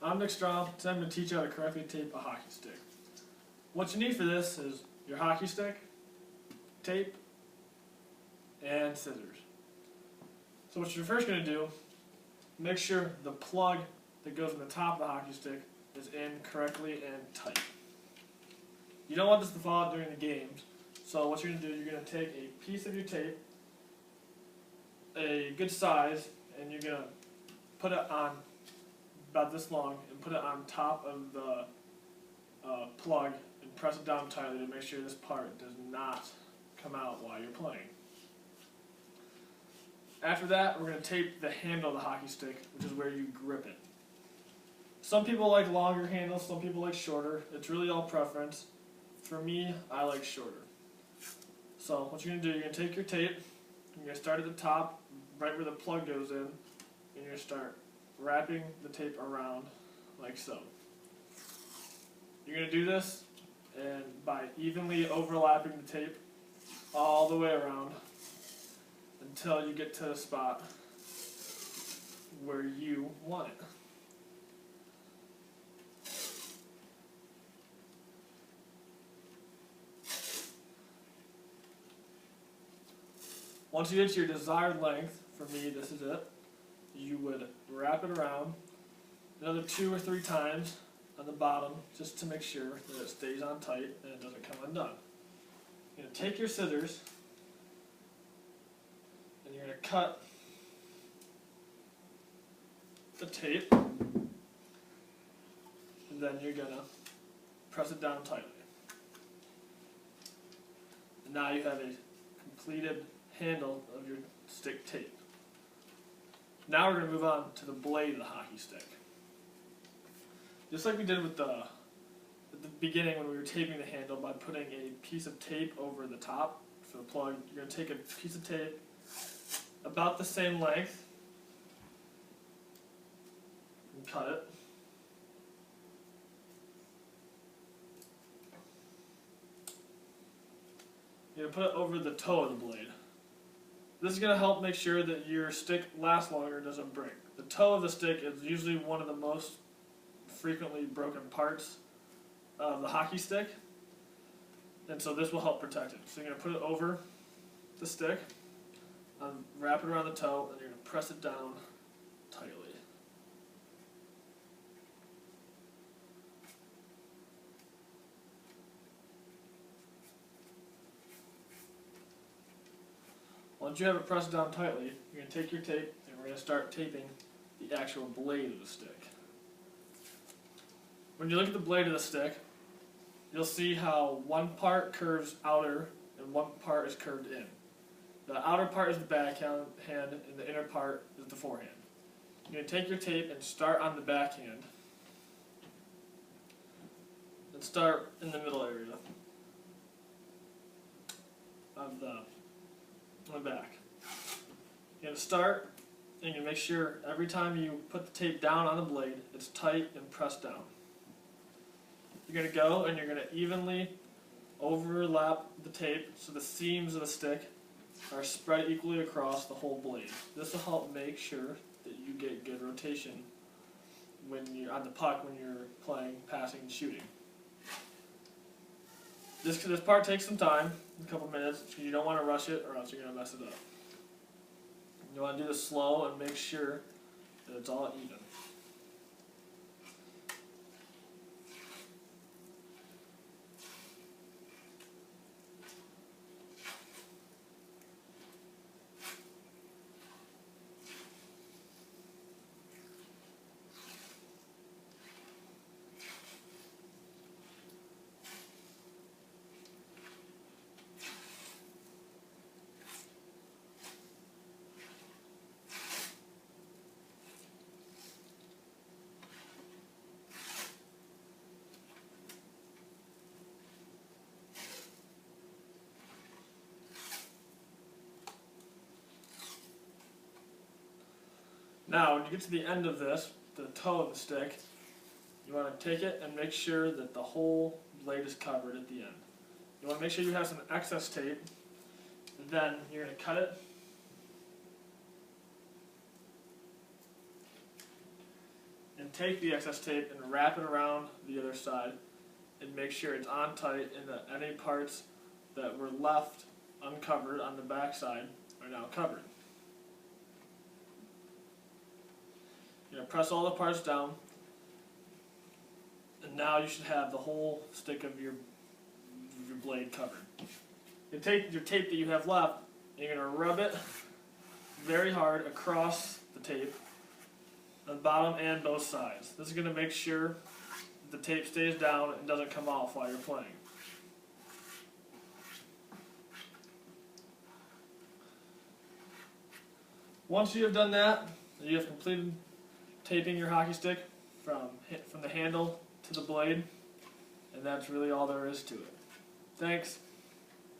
I'm Nick Strom. Today I'm going to teach you how to correctly tape a hockey stick. What you need for this is your hockey stick, tape, and scissors. So what you're first going to do, make sure the plug that goes in the top of the hockey stick is in correctly and tight. You don't want this to fall out during the games, so what you're going to do, you're going to take a piece of your tape, a good size, and you're going to put it on about this long and put it on top of the plug and press it down tightly to make sure this part does not come out while you're playing. After that, we're going to tape the handle of the hockey stick, which is where you grip it. Some people like longer handles, some people like shorter. It's really all preference. For me, I like shorter. So what you're going to do, you're going to take your tape, you're going to start at the top, right where the plug goes in, and you're going to start wrapping the tape around like so. You're going to do this and by evenly overlapping the tape all the way around until you get to the spot where you want it. Once you get to your desired length, for me this is it, you would wrap it around another 2 or 3 times on the bottom just to make sure that it stays on tight and it doesn't come undone. You're going to take your scissors and you're going to cut the tape and then you're going to press it down tightly. And now you have a completed handle of your stick tape. Now we're going to move on to the blade of the hockey stick. Just like we did with at the beginning when we were taping the handle by putting a piece of tape over the top for the plug, you're going to take a piece of tape about the same length and cut it. You're going to put it over the toe of the blade. This is going to help make sure that your stick lasts longer and doesn't break. The toe of the stick is usually one of the most frequently broken parts of the hockey stick, and so this will help protect it. So you're going to put it over the stick, wrap it around the toe, and you're going to press it down tightly. Once you have it pressed down tightly, you're going to take your tape and we're going to start taping the actual blade of the stick. When you look at the blade of the stick, you'll see how one part curves outer and one part is curved in. The outer part is the backhand and the inner part is the forehand. You're going to take your tape and start on the backhand and start in the middle area of the back. You're going to start and you're going to make sure every time you put the tape down on the blade, it's tight and pressed down. You're going to go and you're going to evenly overlap the tape so the seams of the stick are spread equally across the whole blade. This will help make sure that you get good rotation when you're on the puck when you're playing, passing, and shooting. This part takes some time, a couple minutes, because you don't want to rush it or else you're going to mess it up. You want to do this slow and make sure that it's all even. Now, when you get to the end of this, the toe of the stick, you want to take it and make sure that the whole blade is covered at the end. You want to make sure you have some excess tape, and then you're going to cut it. And and take the excess tape and wrap it around the other side and make sure it's on tight and that any parts that were left uncovered on the back side are now covered. You're going to press all the parts down, and now you should have the whole stick of your blade covered. You take your tape that you have left, and you're going to rub it very hard across the tape on the bottom and both sides. This is going to make sure the tape stays down and doesn't come off while you're playing. Once you have done that, you have completed taping your hockey stick from the handle to the blade, and that's really all there is to it. Thanks.